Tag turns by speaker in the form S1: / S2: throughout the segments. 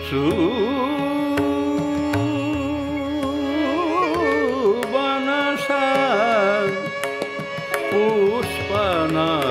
S1: সুবনসাং পুষ্পানাং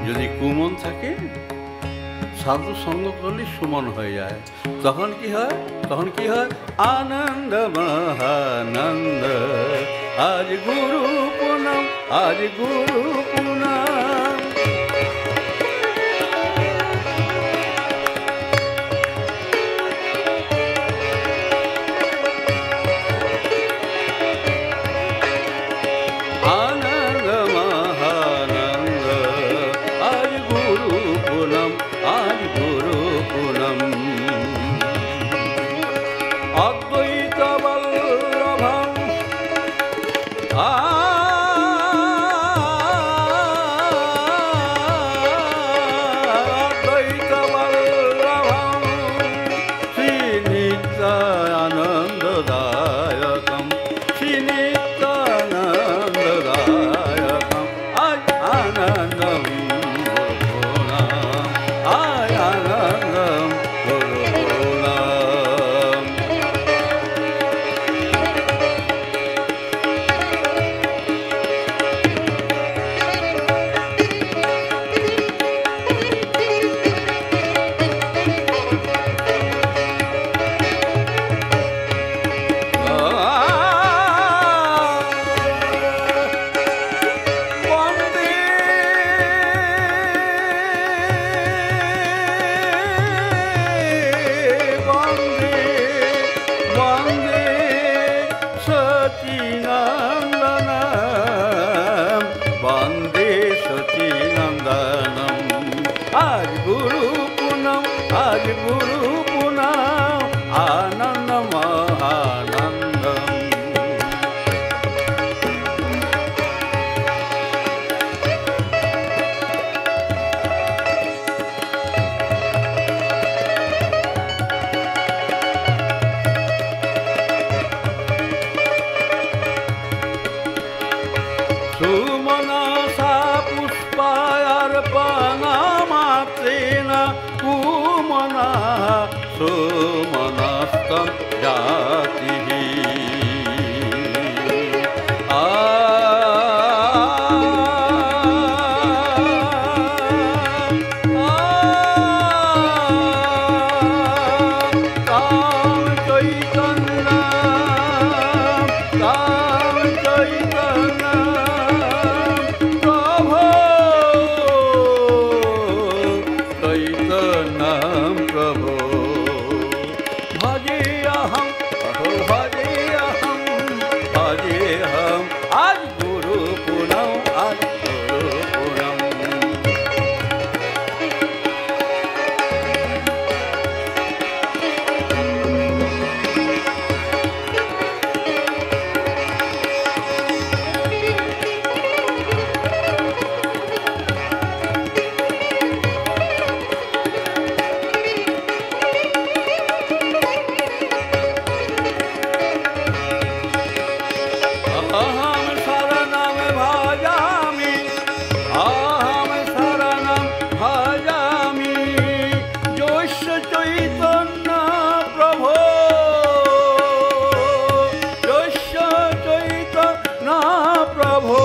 S1: যদি কুমন থাকে সাধু সঙ্গ করলে সুমন হয়ে যায়। তখন কি হয়? আনন্দ মহানন্দ আজ গুরু প্রণাম, আজ গুরু প্রণাম। अहं शरणं भजामि यस्य चैतन्य प्रभो यस्य चैतन्य प्रभो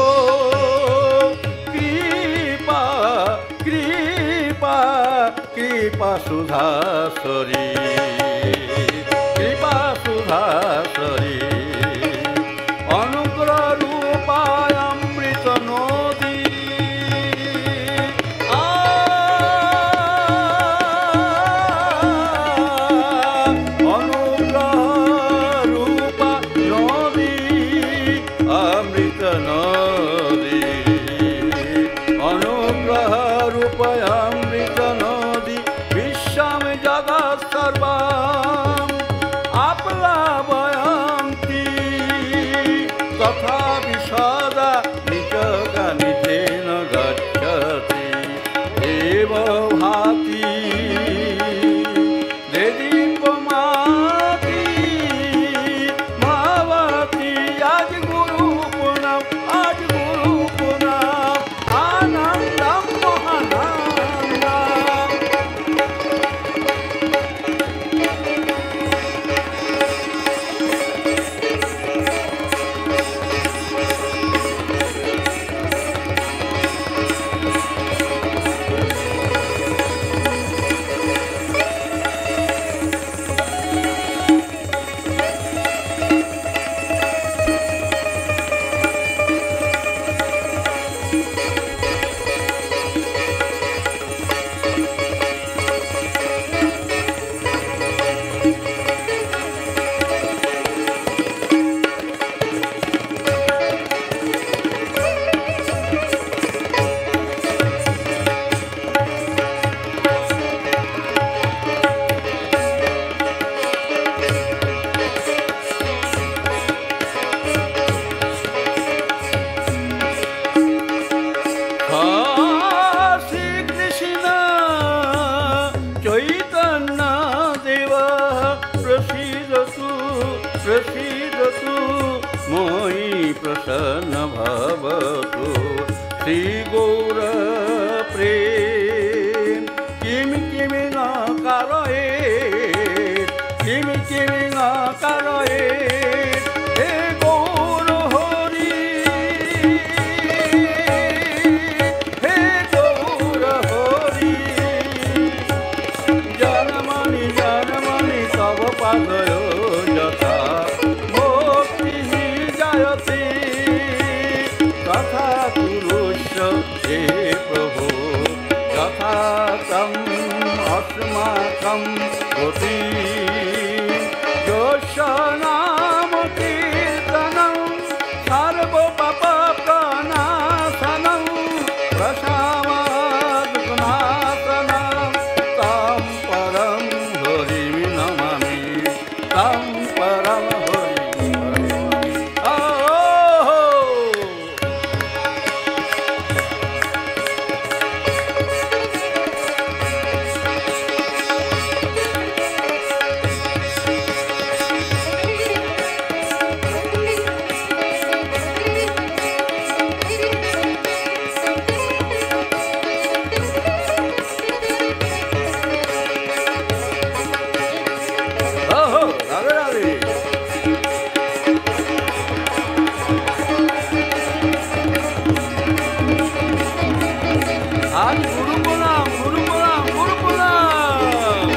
S1: कृपा कृपा कृपा सुधासरी कृपा सुधासरी अनुग्रह रूपाय अमृत नदी अनुग्रह रूपा नदी अमृत नदी अनुग्रह रूपाय अमृत नदी विश्वम जगत् सर्वम् आप्लावयन्ति तथा विशदा निजगा निजेन गच्छति एव भाति देदीपमाति भवति आज गुरु पुनः आनन्दं महानन्दम् प्रसीदतु मयि प्रसन्न भवतु श्री गौर प्रेम किम किम न करयेत् किम किम न करयेत् हे गौर हरि हे गौर हरि जनमणि जनमणि तव पादयो यथा भक्तिः जायते तथा कुरुष्व हे प्रभो यथा तम् अस्माकं गति यस्य नाम कीर्तनं सर्वपापप्रणाशनं प्रशामदुःखनाशनं तं परं हरिं नमामि तं परं हरिं नमामि। आज गुरु प्रणाम गुरु प्रणाम गुरु प्रणाम।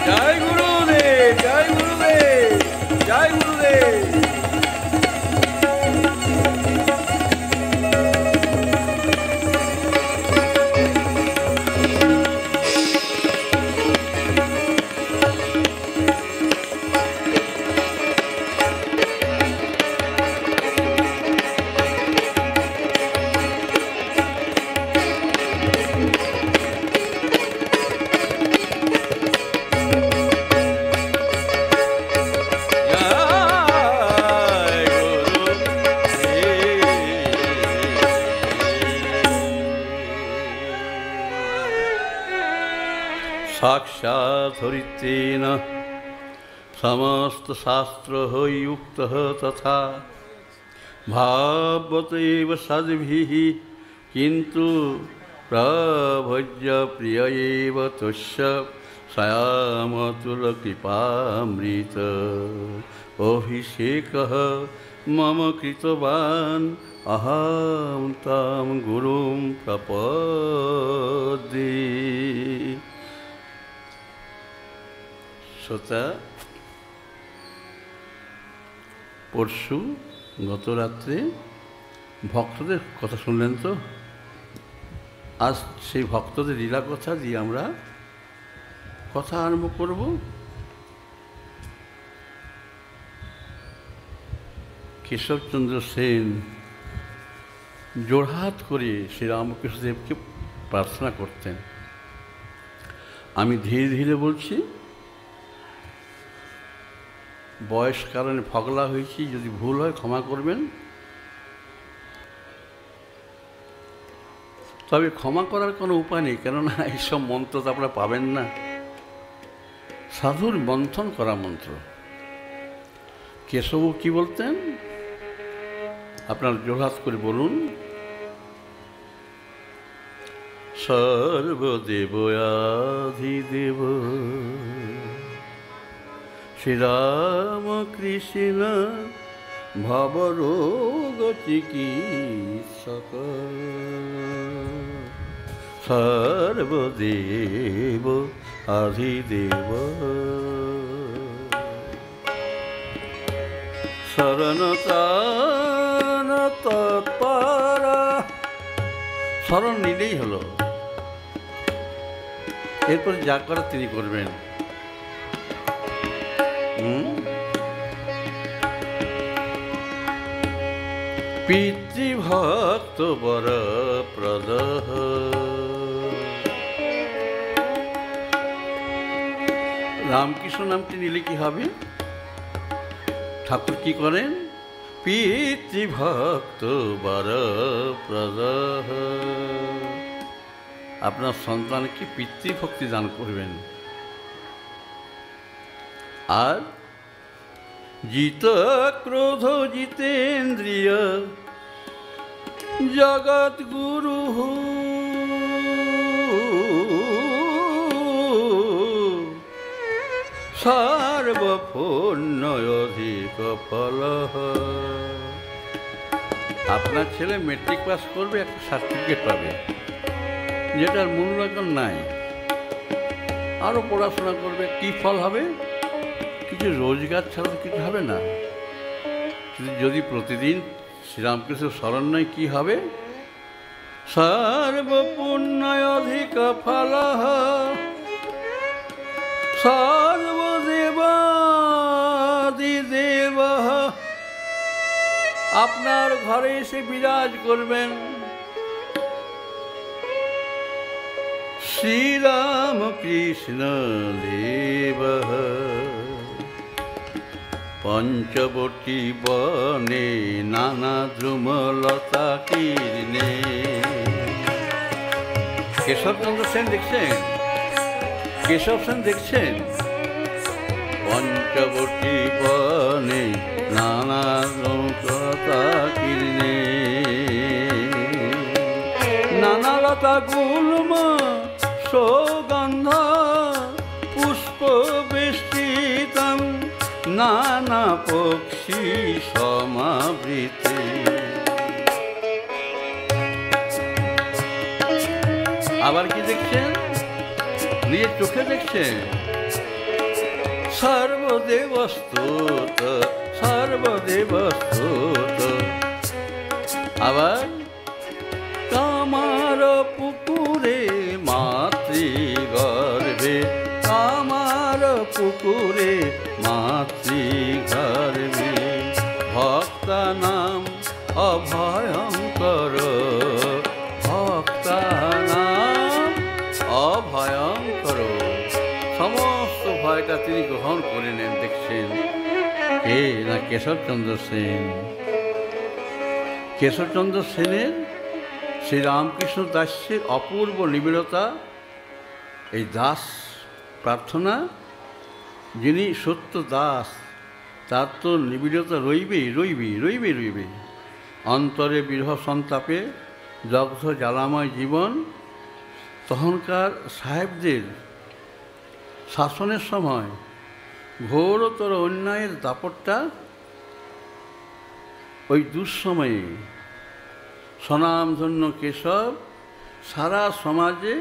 S1: जय गुरुदेव जय गुरुदेव जय गुरुदेव। साक्षात् हरितेन
S2: समस्त शास्त्र युक्त तथा भावत एव सद्भिः किन्तु प्रभज्य प्रिय एव तुष्य श्यामतुलकृपामृत अभिषेकः मम कृतवान् अहं तं गुरुं प्रपद्ये। শ্রোতা, পরশু গত রাত্রে ভক্তদের কথা শুনলেন তো? আজ সেই ভক্তদের লীলা কথা দিয়ে আমরা কথা আরম্ভ করব। কেশবচন্দ্র সেন জোড়হাত করে শ্রীরামকৃষ্ণদেবকে প্রার্থনা করতেন। আমি ধীরে ধীরে বলছি, বয়স কারণে ফগলা হয়েছি, যদি ভুল হয় ক্ষমা করবেন। তবে ক্ষমা করার কোনো উপায় নেই, কেননা এইসব মন্ত্র তো আপনারা পাবেন না। সাধুর মন্থন করা মন্ত্র। কেশব কি বলতেন আপনার জোড়হাত করে বলুন। সর্বদেব আধিদেব শ্রীরাম কৃষ্ণ ভবরোগ চিকিৎসক সর্বদেব আধিদেব শরণতান তৎপর। শরণ নিলেই হলো, এরপর যা করার তিনি করবেন। পিতৃভক্ত বর প্রদ রামকৃষ্ণ নামটি নিলে কি হবে? ঠাকুর কি করেন? পিতৃভক্ত বর প্রদ, আপনার সন্তানকে পিতৃভক্তি দান করবেন। আর জিত ক্রোধ জিতেন্দ্রিয় জগৎ গুরু সর্বপূর্ণ অধিক ফল। আপনার ছেলে মেট্রিক পাস করবে, একটা সার্টিফিকেট পাবে, যেটার মূল্যায়ন নাই। আরও পড়াশোনা করবে, কী ফল হবে? কিছু রোজগার ছাড়া তো কিছু হবে না। যদি প্রতিদিন শ্রীরামকৃষ্ণ স্মরণ নয়, কী হবে? সর্বপূর্ণ অধিক ফল সর্বদেবাদিদেব আপনার ঘরে এসে বিরাজ করবেন। শ্রীরামকৃষ্ণ দেব পঞ্চবটী বনে নানা দ্রুমলতা কীর্ণে। কেশবচন্দ্র সেন দেখছেন? কেশব সেন দেখছেন? পঞ্চবটী বনে নানা দ্রুমলতা কীর্ণে নানা লতা গুল্ম সৌগন্ধ পুষ্প বেষ্টিতম নানা পক্ষী সমাবৃতে। আবার কি দেখছেন? নিজের চোখে দেখছেন? সর্বদেবস্তুত সর্বদেবস্তুত। আবার কামার পুকুরে মাতৃগর্ভে কামার পুকুরে মাতৃগর্ভে ভক্তা নাম অভয়ঙ্কর ভক্তা নাম অভয়ঙ্কর। সমস্ত ভয়টা তিনি গ্রহণ করে নেন। দেখছেন কে? না কেশবচন্দ্র সেন। কেশবচন্দ্র সেনের শ্রীরামকৃষ্ণ দাসের অপূর্ব নিবিড়তা, এই দাস প্রার্থনা যিনি সত্য দাস তার তো নিবিড়তা রইবে। অন্তরে বিরহ সন্তাপে দগ্ধ জ্বালাময় জীবন। তখনকার সাহেবদের শাসনের সময় ঘোরতর অন্যায়ের দাপটটা ওই দুঃসময়ে স্বনামধন্য কেশব সারা সমাজে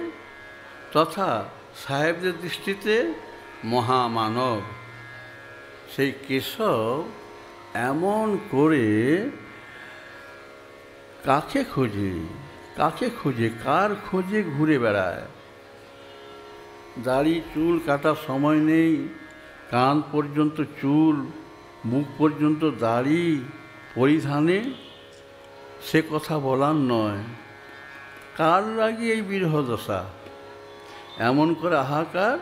S2: তথা সাহেবদের দৃষ্টিতে মহামানব। সেই কেশব এমন করে কাকে খোঁজে কার খোঁজে ঘুরে বেড়ায়। দাড়ি চুল কাটার সময় নেই, কান পর্যন্ত চুল, মুখ পর্যন্ত দাড়ি পরিধানে সে কথা বলার নয়। কার লাগি এই বিরহ দশা? এমন করে হাহাকার,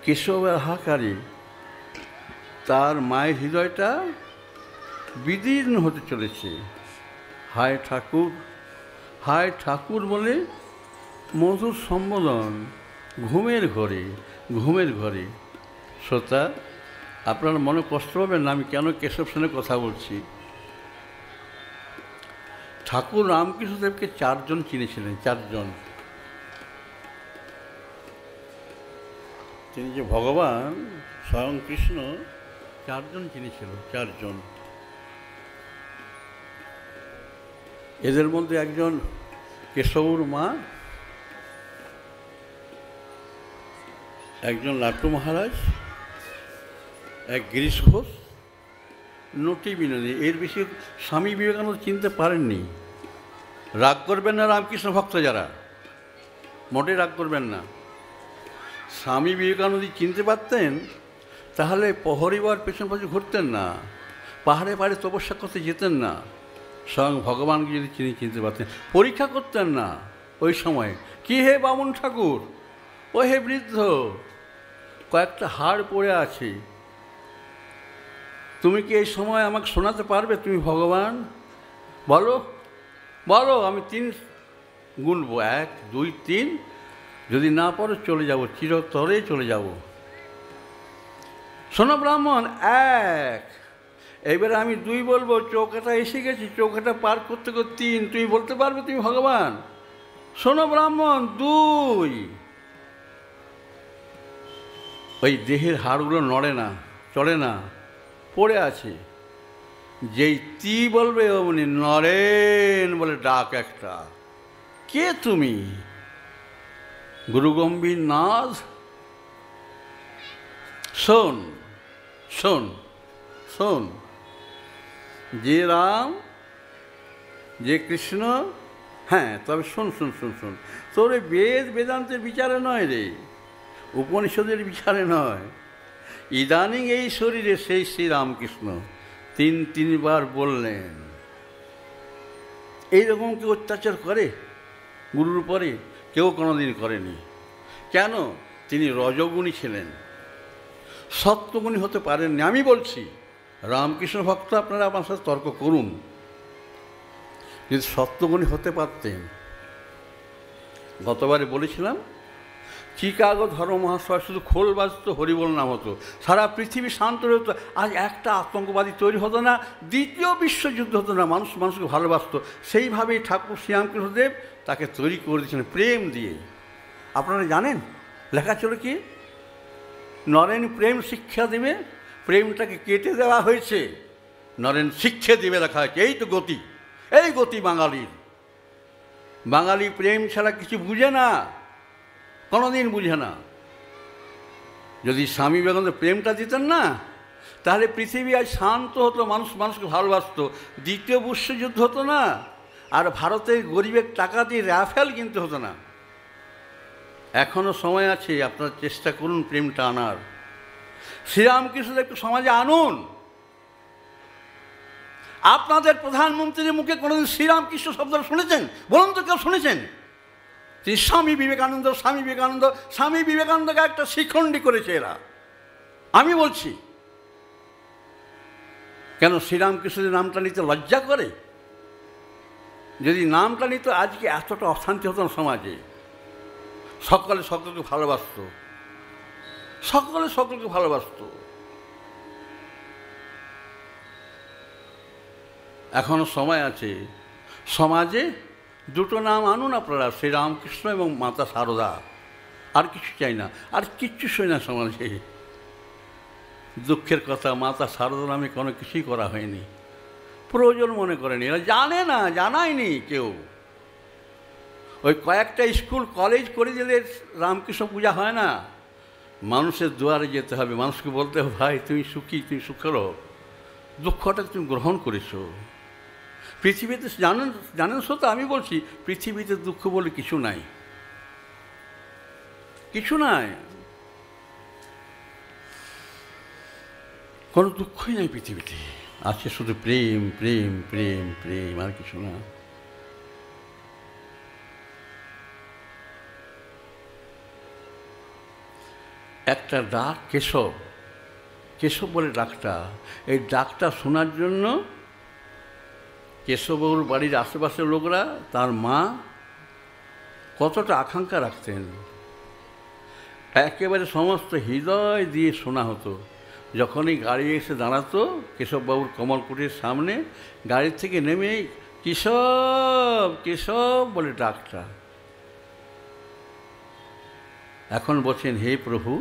S2: কেশবের হাহাকারে তার মায়ের হৃদয়টা বিদীর্ণ হতে চলেছে। হায় ঠাকুর বলে মধুর সম্বোধন ঘুমের ঘরে। শ্রোতা, আপনার মনে কষ্ট পাবেন না আমি কেন কেশব সেনের কথা বলছি। ঠাকুর রামকৃষ্ণদেবকে 4 জন চিনেছিলেন, 4 জন। তিনি যে ভগবান স্বয়ং কৃষ্ণ 4 জন চিনেছিল, 4 জন। এদের মধ্যে একজন কেশবর মা, একজন লাট্টু মহারাজ, এক গিরিশ ঘোষ, নটি বিনোদী। এর বেশি স্বামী বিবেকানন্দ চিনতে পারেননি। রাগ করবেন না রামকৃষ্ণ ভক্ত যারা, মোটে রাগ করবেন না। স্বামী বিবেকানন্দ চিনতে পারতেন তাহলে পহরিবার পেছন ঘুরতেন না, পাহাড়ে তপস্যা করতে যেতেন না। স্বয়ং ভগবানকে যদি চিনতে পারতেন, পরীক্ষা করতেন না ওই সময়। কি হে বামুন ঠাকুর, ও হে বৃদ্ধ, কয়েকটা হাড় পড়ে আছে, তুমি কি এই সময় আমাকে শোনাতে পারবে? তুমি ভগবান, বলো, আমি 3 গুনবো, 1 2 3, যদি না পারো চলে যাব, চিরতরে চলে যাব। শোনো ব্রাহ্মণ, 1, এবারে আমি 2 বলবো, চৌকাটা এসে গেছি, চৌকাটা পার করতে 3, তুমি বলতে পারবে তুমি ভগবান? শোনো ব্রাহ্মণ, 2। ওই দেহের হাড়গুলো নড়ে না, চলে না, পড়ে আছে। যেই তি বলবে অমনি নরেন বলে ডাক একটা। কে তুমি? গুরু গম্ভীর নাথ। শোন, যে রাম, যে কৃষ্ণ, হ্যাঁ, তবে শোন, তোর এই বেদান্তের বিচারে নয় রে, উপনিষদের বিচারে নয়, ইদানিং এই শরীরে সেই শ্রীরামকৃষ্ণ 3বার বললেন। এইরকম কেউ অত্যাচার করে গুরুর উপরে? কেউ কোনোদিন করেনি। কেন? তিনি রজগুণী ছিলেন, সত্যগুণী হতে পারেননি। আমি বলছি, রামকৃষ্ণ ভক্ত আপনারা আমার সাথে তর্ক করুন, যদি সত্যগুণী হতে পারতেন। গতবারে বলেছিলাম, চিকাগো ধর্ম মহাসভা শুধু খোল বাজত, হরিবল নাম হতো, সারা পৃথিবী শান্ত হতো, আজ একটা আতঙ্কবাদী তৈরি হতো না, 2য় বিশ্বযুদ্ধ হতো না, মানুষকে ভালোবাসত। সেইভাবেই ঠাকুর শ্রীরামকৃষ্ণদেব তাকে তৈরি করে দিয়েছেন প্রেম দিয়ে। আপনারা জানেন লেখা ছিল কি? নরেন প্রেম শিক্ষা দেবে, প্রেমটাকে কেটে দেওয়া হয়েছে, নরেন শিক্ষা দেবে লেখা হয়েছে। এই তো গতি, এই গতি বাঙালির। বাঙালি প্রেম ছাড়া কিছু বুঝে না, কোনোদিন বুঝে না। যদি স্বামী বিবেকানন্দ প্রেমটা দিতেন না, তাহলে পৃথিবী আজ শান্ত হতো, মানুষকে ভালোবাসত, 2য় বিশ্বযুদ্ধ হতো না, আর ভারতের গরিবের টাকা দিয়ে রাফেল কিনতে হতো না। এখনও সময় আছে, আপনারা চেষ্টা করুন প্রেমটা আনার। শ্রীরামকৃষ্ণদেবকে সমাজে আনুন। আপনাদের প্রধানমন্ত্রীর মুখে কোনোদিন শ্রীরামকৃষ্ণ শব্দটা শুনেছেন? বলুন তো, কেউ শুনেছেন? স্বামী বিবেকানন্দকে একটা শিখণ্ডী করেছে এরা। আমি বলছি, কেন শ্রীরামকৃষ্ণের নামটা নিতে লজ্জা করে? যদি নামটা নিত, আজকে এতটা অশান্তি হতো না সমাজে, সকলে সকলকে ভালোবাসত। সকলে সকলকে ভালোবাসত। এখনো সময় আছে। সমাজে দুটো নাম আনুন আপনারা, শ্রীরামকৃষ্ণ এবং মাতা সারদা। আর কিছু চাই না, আর কিচ্ছু চাই না সমাজে। দুঃখের কথা, মাতা সারদা নামে কোনো কিছুই করা হয়নি, প্রয়োজন মনে করেনি, এরা জানে না, জানায়নি কেউ। ওই কয়েকটা স্কুল কলেজ করে দিলে রামকৃষ্ণ পূজা হয় না। মানুষের দুয়ারে যেতে হবে, মানুষকে বলতে হবে, ভাই তুমি সুখী, তুমি সুখের, দুঃখটা তুমি গ্রহণ করেছো। পৃথিবীতে জানেন তো, আমি বলছি পৃথিবীতে দুঃখ বলে কিছু নাই, কিছু নাই, কোনো দুঃখই নাই পৃথিবীতে। আছে শুধু প্রেম, প্রেম, প্রেম, প্রেম, আর কিছু না। একটা ডাক, কেশব, কেশব বলে ডাকটা, এই ডাকটা শোনার জন্য কেশববাবুর বাড়ির আশেপাশের লোকরা, তার মা কতটা আকাঙ্ক্ষা রাখতেন। একেবারে সমস্ত হৃদয় দিয়ে শোনা হতো। যখনই গাড়ি এসে দাঁড়াতো কেশববাবুর কমলকুটির সামনে, গাড়ির থেকে নেমে কেশব, কেশব বলে ডাকটা। এখন বলছেন, হে প্রভু,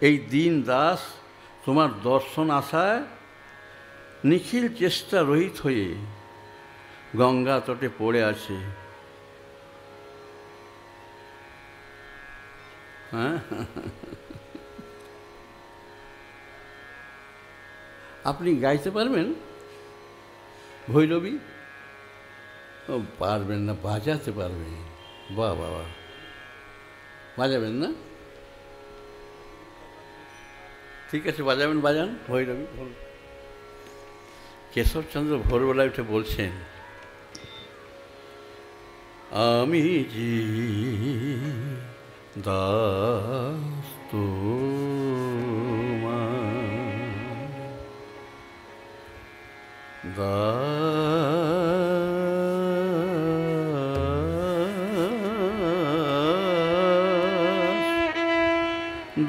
S2: এই দীন দাস তোমার দর্শন আশায় নিখিল চেষ্টা রহিত হয়ে গঙ্গা তটে পড়ে আছে। হ্যাঁ, আপনি গাইতে পারবেন ভৈরবী? ও পারবেন না, বাজাতে পারবেন। বাহ বাবা, বাজাবেন না? ঠিক আছে, বাজাবেন, বাজান ভৈরবী। কেশবচন্দ্র ভোরবেলায় উঠে বলছেন, আমি যে দাস তোমার,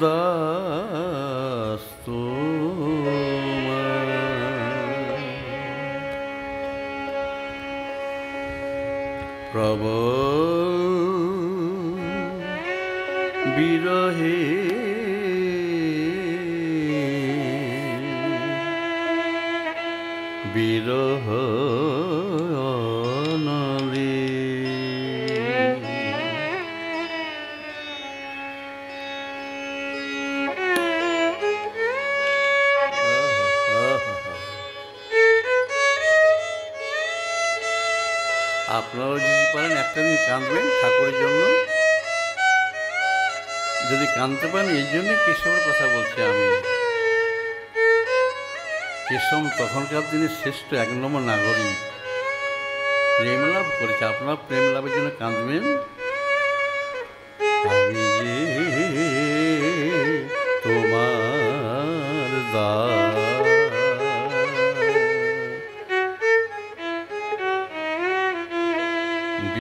S2: দাস তোমার, প্রবল বিরহে বিরহ নদী, আপনারাও যদি পারেন একটা দিন কাঁদবেন ঠাকুরের জন্য। যদি কাঁদতে পারেন, এই জন্যই কেশবের কথা বলছি আমি। কেশব তখনকার দিনে শ্রেষ্ঠ 1 নম্বর নাগরিক, প্রেম লাভ করেছে। আপনার প্রেম লাভের জন্য কাঁদবেন। আমি যে তোমার দাস,